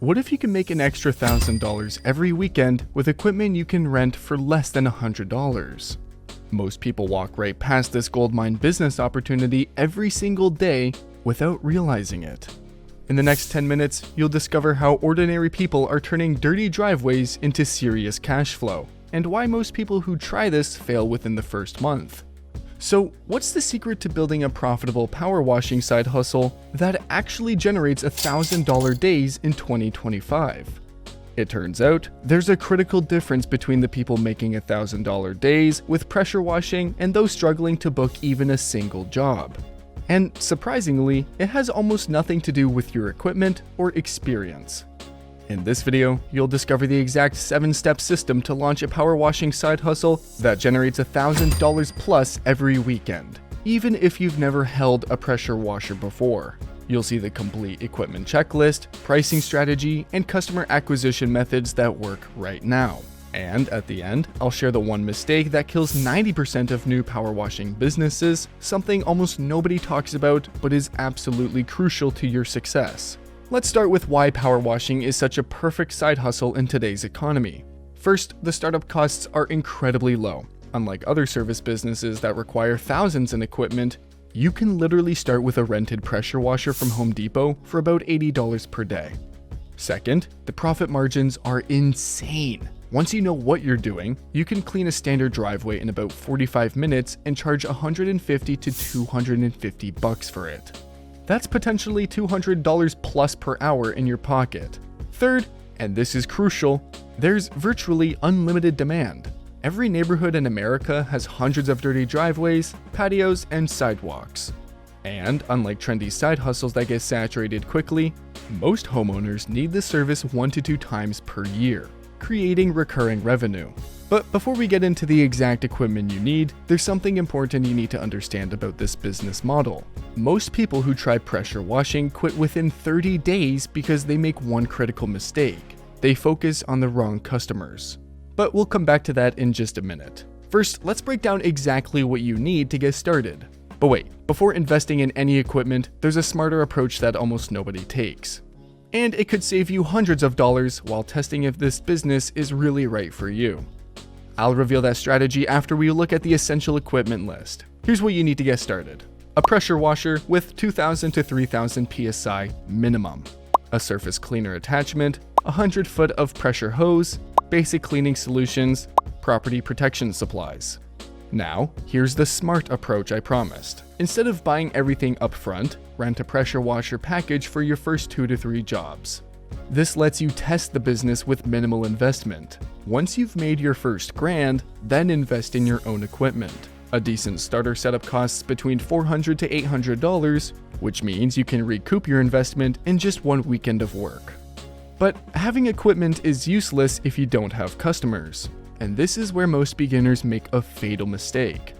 What if you can make an extra $1,000 every weekend with equipment you can rent for less than $100? Most people walk right past this goldmine business opportunity every single day without realizing it. In the next 10 minutes, you'll discover how ordinary people are turning dirty driveways into serious cash flow, and why most people who try this fail within the first month. So, what's the secret to building a profitable power washing side hustle that actually generates $1,000 days in 2025? It turns out, there's a critical difference between the people making $1,000 days with pressure washing and those struggling to book even a single job. And surprisingly, it has almost nothing to do with your equipment or experience. In this video, you'll discover the exact 7-step system to launch a power washing side hustle that generates $1,000 plus every weekend, even if you've never held a pressure washer before. You'll see the complete equipment checklist, pricing strategy, and customer acquisition methods that work right now. And at the end, I'll share the one mistake that kills 90% of new power washing businesses, something almost nobody talks about but is absolutely crucial to your success. Let's start with why power washing is such a perfect side hustle in today's economy. First, the startup costs are incredibly low. Unlike other service businesses that require thousands in equipment, you can literally start with a rented pressure washer from Home Depot for about $80 per day. Second, the profit margins are insane. Once you know what you're doing, you can clean a standard driveway in about 45 minutes and charge $150 to $250 for it. That's potentially $200 plus per hour in your pocket. Third, and this is crucial, there's virtually unlimited demand. Every neighborhood in America has hundreds of dirty driveways, patios, and sidewalks. And unlike trendy side hustles that get saturated quickly, most homeowners need the service 1 to 2 times per year, creating recurring revenue. But before we get into the exact equipment you need, there's something important you need to understand about this business model. Most people who try pressure washing quit within 30 days because they make one critical mistake. They focus on the wrong customers. But we'll come back to that in just a minute. First, let's break down exactly what you need to get started. But wait, before investing in any equipment, there's a smarter approach that almost nobody takes. And it could save you hundreds of dollars while testing if this business is really right for you. I'll reveal that strategy after we look at the essential equipment list. Here's what you need to get started. A pressure washer with 2,000 to 3,000 psi minimum. A surface cleaner attachment, 100 foot of pressure hose, basic cleaning solutions, property protection supplies. Now, here's the smart approach I promised. Instead of buying everything up front, rent a pressure washer package for your first 2 to 3 jobs. This lets you test the business with minimal investment. Once you've made your first grand, then invest in your own equipment. A decent starter setup costs between $400 to $800, which means you can recoup your investment in just 1 weekend of work. But having equipment is useless if you don't have customers. And this is where most beginners make a fatal mistake.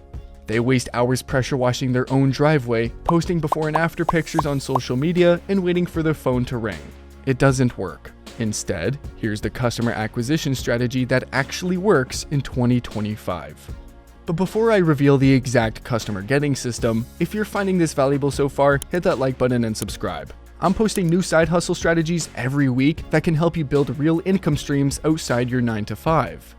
They waste hours pressure washing their own driveway, posting before and after pictures on social media, and waiting for their phone to ring. It doesn't work. Instead, here's the customer acquisition strategy that actually works in 2025. But before I reveal the exact customer getting system, if you're finding this valuable so far, hit that like button and subscribe. I'm posting new side hustle strategies every week that can help you build real income streams outside your 9 to 5.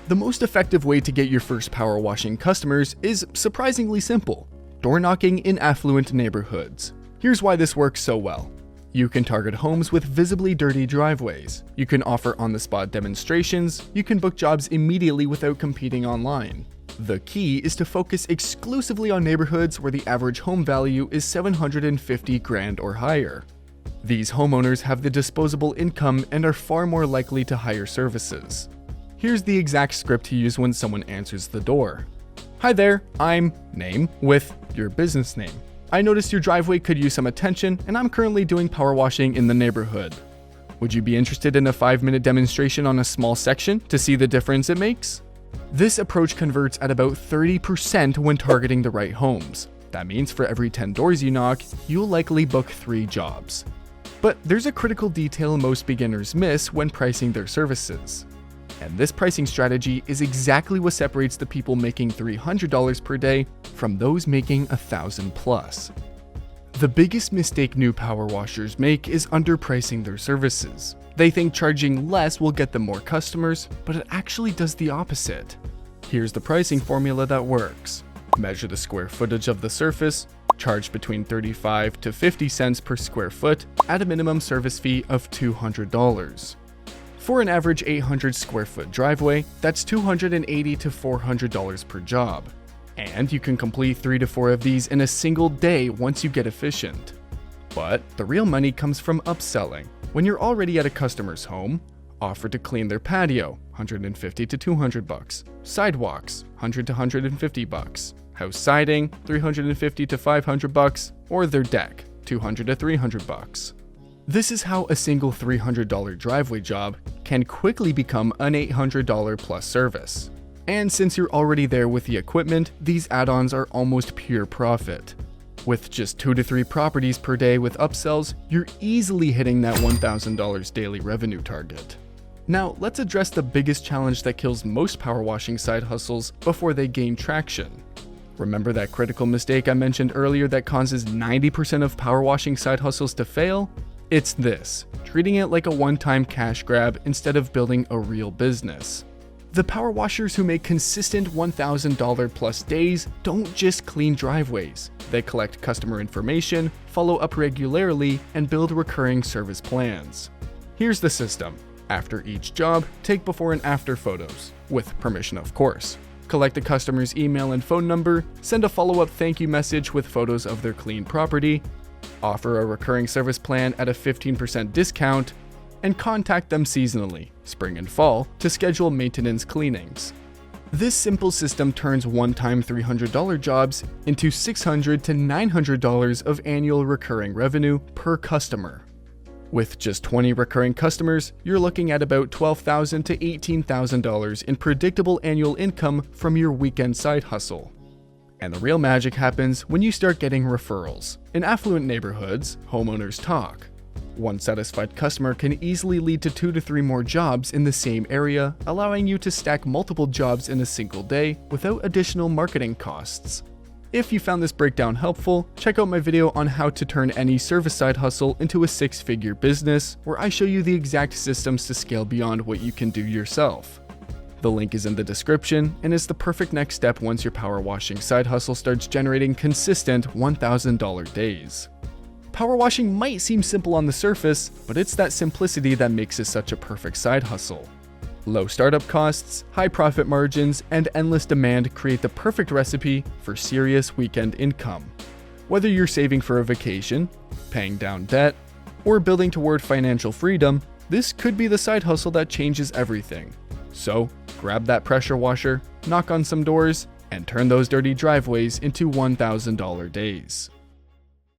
The most effective way to get your first power washing customers is surprisingly simple: door knocking in affluent neighborhoods. Here's why this works so well. You can target homes with visibly dirty driveways. You can offer on-the-spot demonstrations. You can book jobs immediately without competing online. The key is to focus exclusively on neighborhoods where the average home value is $750,000 or higher. These homeowners have the disposable income and are far more likely to hire services. Here's the exact script to use when someone answers the door. Hi there, I'm name with your business name. I noticed your driveway could use some attention, and I'm currently doing power washing in the neighborhood. Would you be interested in a 5-minute demonstration on a small section to see the difference it makes? This approach converts at about 30% when targeting the right homes. That means for every 10 doors you knock, you'll likely book 3 jobs. But there's a critical detail most beginners miss when pricing their services. And this pricing strategy is exactly what separates the people making $300 per day from those making $1,000 plus. The biggest mistake new power washers make is underpricing their services. They think charging less will get them more customers, but it actually does the opposite. Here's the pricing formula that works. Measure the square footage of the surface, charge between 35 to 50 cents per square foot at a minimum service fee of $200. For an average 800 square foot driveway, that's $280 to $400 per job. And you can complete 3 to 4 of these in a single day once you get efficient. But the real money comes from upselling. When you're already at a customer's home, offer to clean their patio, $150 to $200, sidewalks, $100 to $150, house siding, $350 to $500, or their deck, $200 to $300. This is how a single $300 driveway job can quickly become an $800 plus service. And since you're already there with the equipment, these add-ons are almost pure profit. With just 2 to 3 properties per day with upsells, you're easily hitting that $1,000 daily revenue target. Now, let's address the biggest challenge that kills most power washing side hustles before they gain traction. Remember that critical mistake I mentioned earlier that causes 90% of power washing side hustles to fail? It's this, treating it like a one-time cash grab instead of building a real business. The power washers who make consistent $1,000 plus days don't just clean driveways. They collect customer information, follow up regularly, and build recurring service plans. Here's the system. After each job, take before and after photos, with permission of course. Collect the customer's email and phone number, send a follow-up thank you message with photos of their clean property, offer a recurring service plan at a 15% discount, and contact them seasonally, spring and fall, to schedule maintenance cleanings. This simple system turns one-time $300 jobs into $600 to $900 of annual recurring revenue per customer. With just 20 recurring customers, you're looking at about $12,000 to $18,000 in predictable annual income from your weekend side hustle. And the real magic happens when you start getting referrals. In affluent neighborhoods, homeowners talk. One satisfied customer can easily lead to 2 to 3 more jobs in the same area, allowing you to stack multiple jobs in a single day without additional marketing costs. If you found this breakdown helpful, check out my video on how to turn any service side hustle into a 6-figure business, where I show you the exact systems to scale beyond what you can do yourself. The link is in the description and is the perfect next step once your power washing side hustle starts generating consistent $1,000 days. Power washing might seem simple on the surface, but it's that simplicity that makes it such a perfect side hustle. Low startup costs, high profit margins, and endless demand create the perfect recipe for serious weekend income. Whether you're saving for a vacation, paying down debt, or building toward financial freedom, this could be the side hustle that changes everything. So, grab that pressure washer, knock on some doors, and turn those dirty driveways into $1,000 days.